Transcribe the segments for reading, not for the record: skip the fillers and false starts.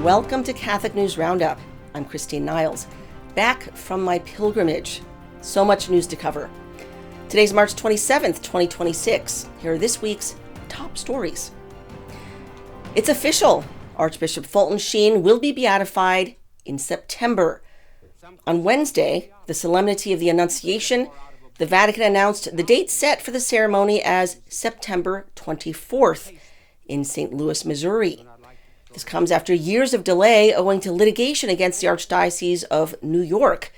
Welcome to Catholic News Roundup. I'm Christine Niles, back from my pilgrimage. So much news to cover. Today's March 27th, 2026. Here are this week's top stories. It's official. Archbishop Fulton Sheen will be beatified in September. On Wednesday, the Solemnity of the Annunciation, the Vatican announced the date set for the ceremony as September 24th in St. Louis, Missouri. This comes after years of delay owing to litigation against the Archdiocese of New York,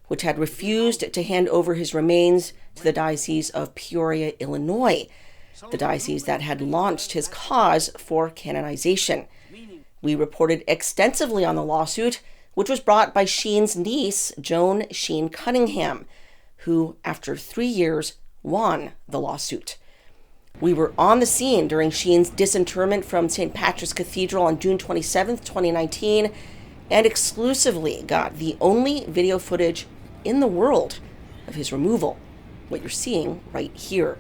which had refused to hand over his remains to the Diocese of Peoria, Illinois, the diocese that had launched his cause for canonization. We reported extensively on the lawsuit, which was brought by Sheen's niece, Joan Sheen Cunningham, who, after 3 years, won the lawsuit. We were on the scene during Sheen's disinterment from St. Patrick's Cathedral on June 27, 2019, and exclusively got the only video footage in the world of his removal, what you're seeing right here.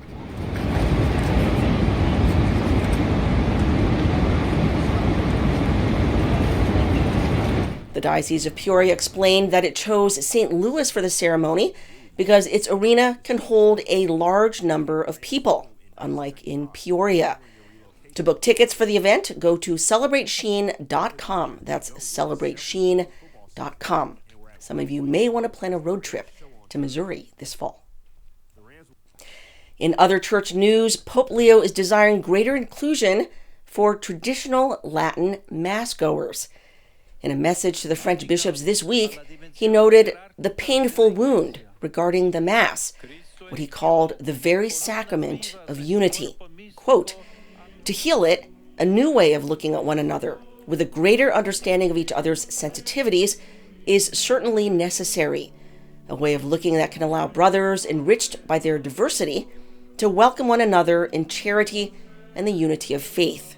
The Diocese of Peoria explained that it chose St. Louis for the ceremony because its arena can hold a large number of people, unlike in Peoria. To book tickets for the event, go to celebratesheen.com. That's celebratesheen.com. Some of you may want to plan a road trip to Missouri this fall. In other church news, Pope Leo is desiring greater inclusion for traditional Latin Mass-goers. In a message to the French bishops this week, he noted the painful wound regarding the Mass, what he called the very sacrament of unity. Quote, "To heal it, a new way of looking at one another, with a greater understanding of each other's sensitivities, is certainly necessary. A way of looking that can allow brothers, enriched by their diversity, to welcome one another in charity and the unity of faith.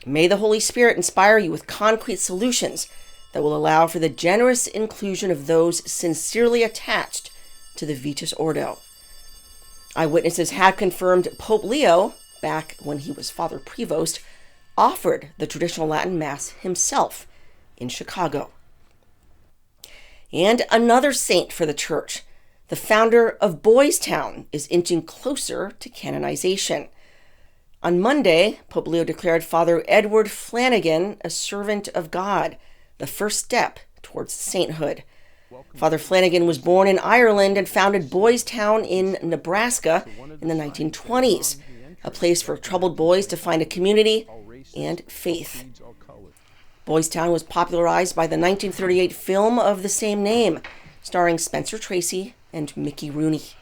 May the Holy Spirit inspire you with concrete solutions that will allow for the generous inclusion of those sincerely attached to the Vitus Ordo." Eyewitnesses have confirmed Pope Leo, back when he was Father Prevost, offered the traditional Latin Mass himself in Chicago. And another saint for the Church, the founder of Boys Town, is inching closer to canonization. On Monday, Pope Leo declared Father Edward Flanagan a servant of God, the first step towards sainthood. Father Flanagan was born in Ireland and founded Boys Town in Nebraska in the 1920s, a place for troubled boys to find a community and faith. Boys Town was popularized by the 1938 film of the same name, starring Spencer Tracy and Mickey Rooney.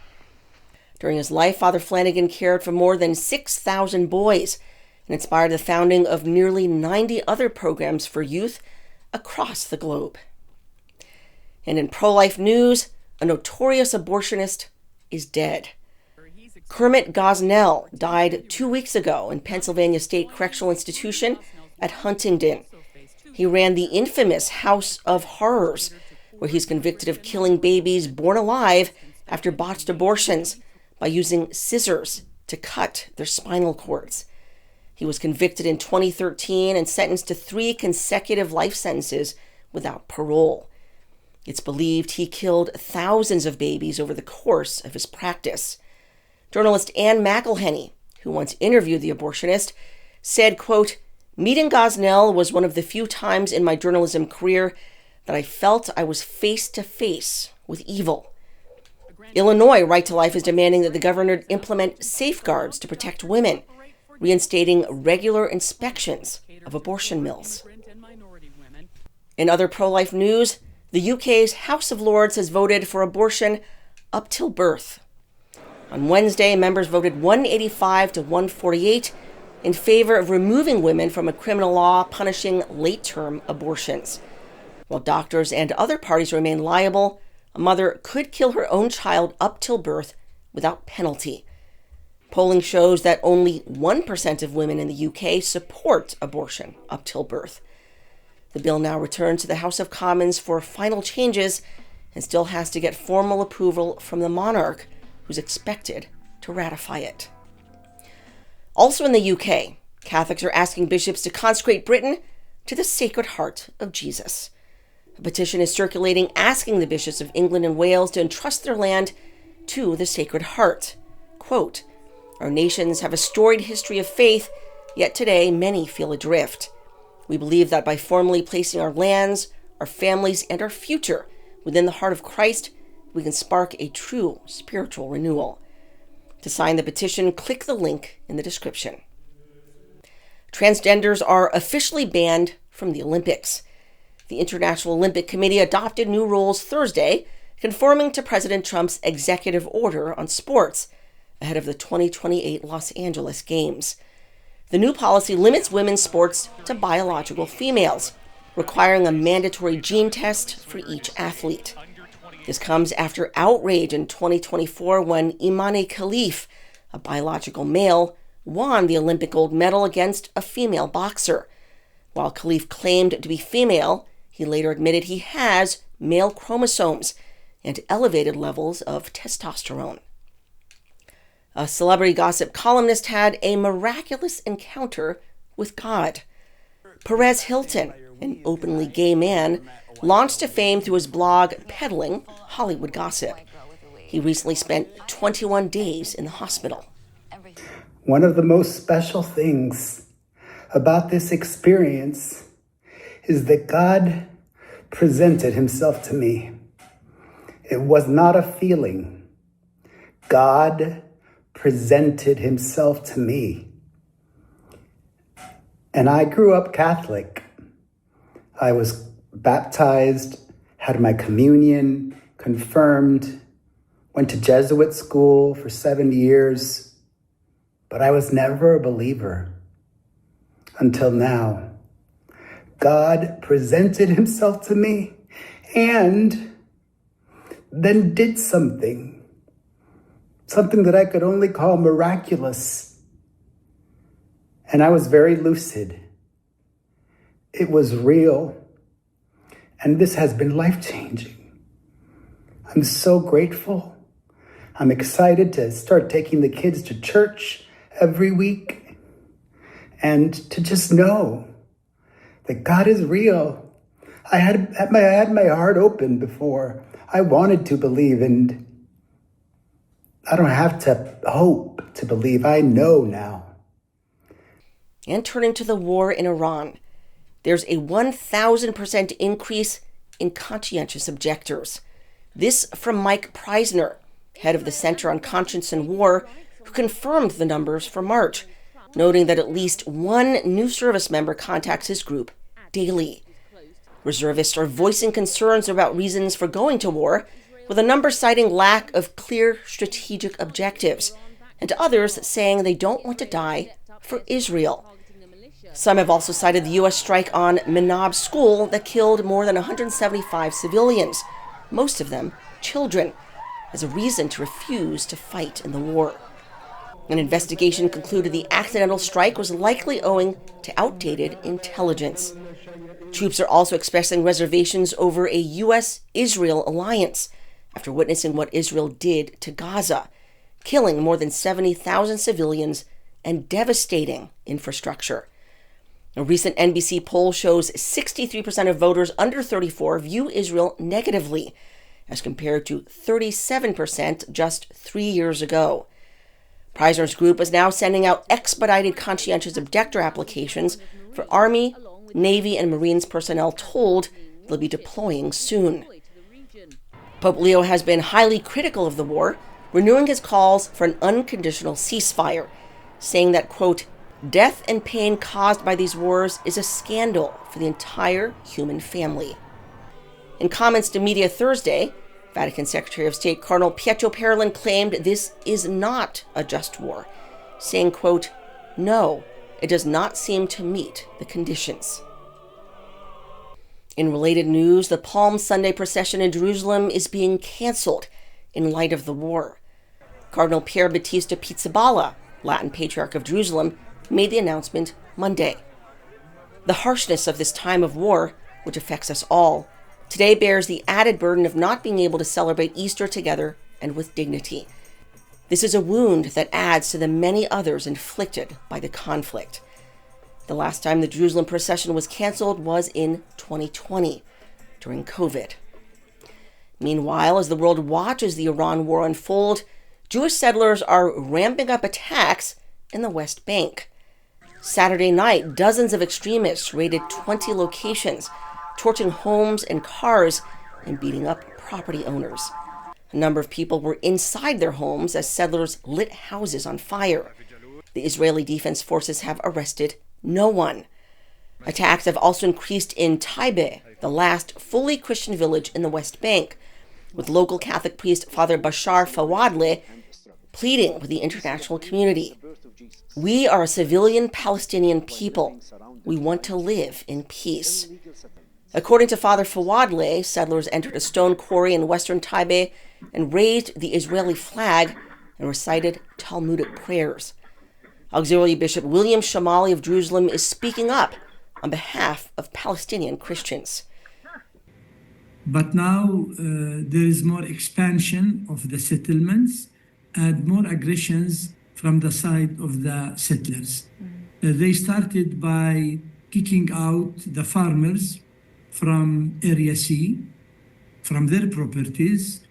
During his life, Father Flanagan cared for more than 6,000 boys and inspired the founding of nearly 90 other programs for youth across the globe. And in pro-life news, a notorious abortionist is dead. Kermit Gosnell died 2 weeks ago in Pennsylvania State Correctional Institution at Huntingdon. He ran the infamous House of Horrors, where he's convicted of killing babies born alive after botched abortions by using scissors to cut their spinal cords. He was convicted in 2013 and sentenced to 3 consecutive life sentences without parole. It's believed he killed thousands of babies over the course of his practice. Journalist Anne McElhenney, who once interviewed the abortionist, said, quote, "Meeting Gosnell was one of the few times in my journalism career that I felt I was face to face with evil." Illinois Right to Life is demanding that the governor implement safeguards to protect women, reinstating regular inspections of abortion mills. In other pro-life news, the UK's House of Lords has voted for abortion up till birth. On Wednesday, members voted 185 to 148 in favor of removing women from a criminal law punishing late-term abortions. While doctors and other parties remain liable, a mother could kill her own child up till birth without penalty. Polling shows that only 1% of women in the UK support abortion up till birth. The bill now returns to the House of Commons for final changes and still has to get formal approval from the monarch, who's expected to ratify it. Also in the UK, Catholics are asking bishops to consecrate Britain to the Sacred Heart of Jesus. A petition is circulating asking the bishops of England and Wales to entrust their land to the Sacred Heart. Quote, "Our nations have a storied history of faith, yet today many feel adrift. We believe that by formally placing our lands, our families, and our future within the heart of Christ, we can spark a true spiritual renewal." To sign the petition, click the link in the description. Transgenders are officially banned from the Olympics. The International Olympic Committee adopted new rules Thursday, conforming to President Trump's executive order on sports ahead of the 2028 Los Angeles Games. The new policy limits women's sports to biological females, requiring a mandatory gene test for each athlete. This comes after outrage in 2024 when Imane Khalif, a biological male, won the Olympic gold medal against a female boxer. While Khalif claimed to be female, he later admitted he has male chromosomes and elevated levels of testosterone. A celebrity gossip columnist had a miraculous encounter with God. Perez Hilton, an openly gay man, launched to fame through his blog peddling Hollywood gossip. He recently spent 21 days in the hospital. One of the most special things about this experience is that God presented himself to me. It was not a feeling. God presented himself to me. And I grew up Catholic. I was baptized, had my communion, confirmed, went to Jesuit school for 7 years, but I was never a believer until now. God presented himself to me and then did something that I could only call miraculous. And I was very lucid. It was real. And this has been life-changing. I'm so grateful. I'm excited to start taking the kids to church every week and to just know that God is real. I had my heart open before. I wanted to believe, and I don't have to hope to believe. I know now. And turning to the war in Iran, there's a 1,000% increase in conscientious objectors. This from Mike Preisner, head of the Center on Conscience and War, who confirmed the numbers for March, noting that at least one new service member contacts his group daily. Reservists are voicing concerns about reasons for going to war, with a number citing lack of clear strategic objectives, and others saying they don't want to die for Israel. Some have also cited the U.S. strike on Menab School that killed more than 175 civilians, most of them children, as a reason to refuse to fight in the war. An investigation concluded the accidental strike was likely owing to outdated intelligence. Troops are also expressing reservations over a U.S.-Israel alliance after witnessing what Israel did to Gaza, killing more than 70,000 civilians and devastating infrastructure. A recent NBC poll shows 63% of voters under 34 view Israel negatively, as compared to 37% just 3 years ago. Preisner's group is now sending out expedited conscientious objector applications for Army, Navy, and Marines personnel told they'll be deploying soon. Pope Leo has been highly critical of the war, renewing his calls for an unconditional ceasefire, saying that, quote, "Death and pain caused by these wars is a scandal for the entire human family." In comments to media Thursday, Vatican Secretary of State Cardinal Pietro Parolin claimed this is not a just war, saying, quote, "No, it does not seem to meet the conditions." In related news, the Palm Sunday procession in Jerusalem is being canceled in light of the war. Cardinal Pier Battista Pizzaballa, Latin Patriarch of Jerusalem, made the announcement Monday. The harshness of this time of war, which affects us all, today bears the added burden of not being able to celebrate Easter together and with dignity. This is a wound that adds to the many others inflicted by the conflict. The last time the Jerusalem procession was canceled was in 2020, during COVID. Meanwhile, as the world watches the Iran war unfold, Jewish settlers are ramping up attacks in the West Bank. Saturday night, dozens of extremists raided 20 locations, torching homes and cars and beating up property owners. A number of people were inside their homes as settlers lit houses on fire. The Israeli Defense Forces have arrested no one. Attacks have also increased in Taibe, the last fully Christian village in the West Bank, with local Catholic priest Father Bashar Fawadleh pleading with the international community. We are a civilian Palestinian people. We want to live in peace. According to Father Fawadleh, settlers entered a stone quarry in western Taibe and raised the Israeli flag and recited Talmudic prayers. Auxiliary Bishop William Shamali of Jerusalem is speaking up on behalf of Palestinian Christians. But now there is more expansion of the settlements and more aggressions from the side of the settlers. They started by kicking out the farmers from Area C, from their properties,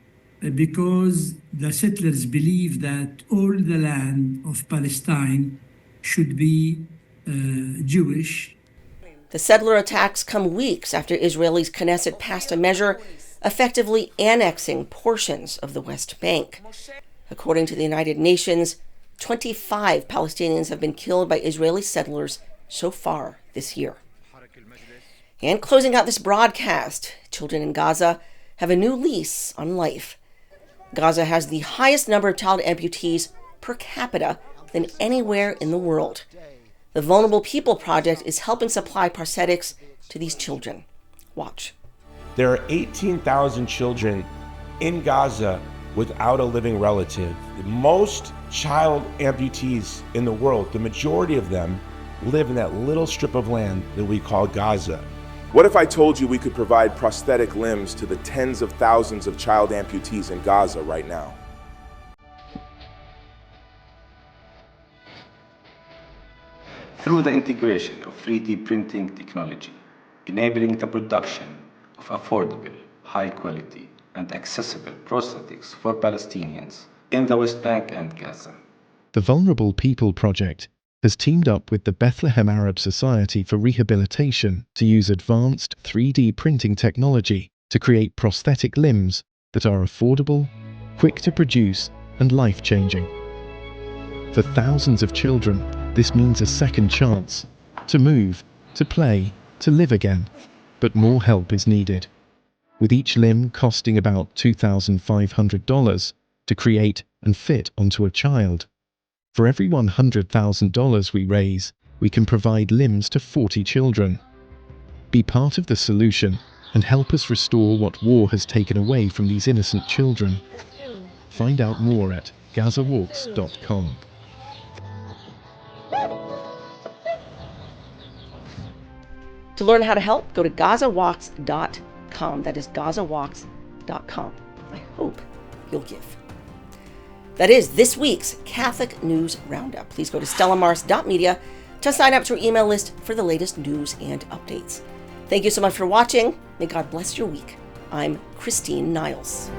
because the settlers believe that all the land of Palestine should be Jewish. The settler attacks come weeks after Israel's Knesset passed a measure effectively annexing portions of the West Bank. According to the United Nations, 25 Palestinians have been killed by Israeli settlers so far this year. And closing out this broadcast, children in Gaza have a new lease on life. Gaza has the highest number of child amputees per capita than anywhere in the world. The Vulnerable People Project is helping supply prosthetics to these children. Watch. There are 18,000 children in Gaza without a living relative. Most child amputees in the world, the majority of them, live in that little strip of land that we call Gaza. What if I told you we could provide prosthetic limbs to the tens of thousands of child amputees in Gaza right now? Through the integration of 3D printing technology, enabling the production of affordable, high-quality, and accessible prosthetics for Palestinians in the West Bank and Gaza. The Vulnerable People Project has teamed up with the Bethlehem Arab Society for Rehabilitation to use advanced 3D printing technology to create prosthetic limbs that are affordable, quick to produce, and life-changing. For thousands of children, this means a second chance to move, to play, to live again. But more help is needed, with each limb costing about $2,500 to create and fit onto a child. For every $100,000 we raise, we can provide limbs to 40 children. Be part of the solution and help us restore what war has taken away from these innocent children. Find out more at GazaWalks.com. To learn how to help, go to GazaWalks.com. That is GazaWalks.com. I hope you'll give. That is this week's Catholic News Roundup. Please go to stellamars.media to sign up to our email list for the latest news and updates. Thank you so much for watching. May God bless your week. I'm Christine Niles.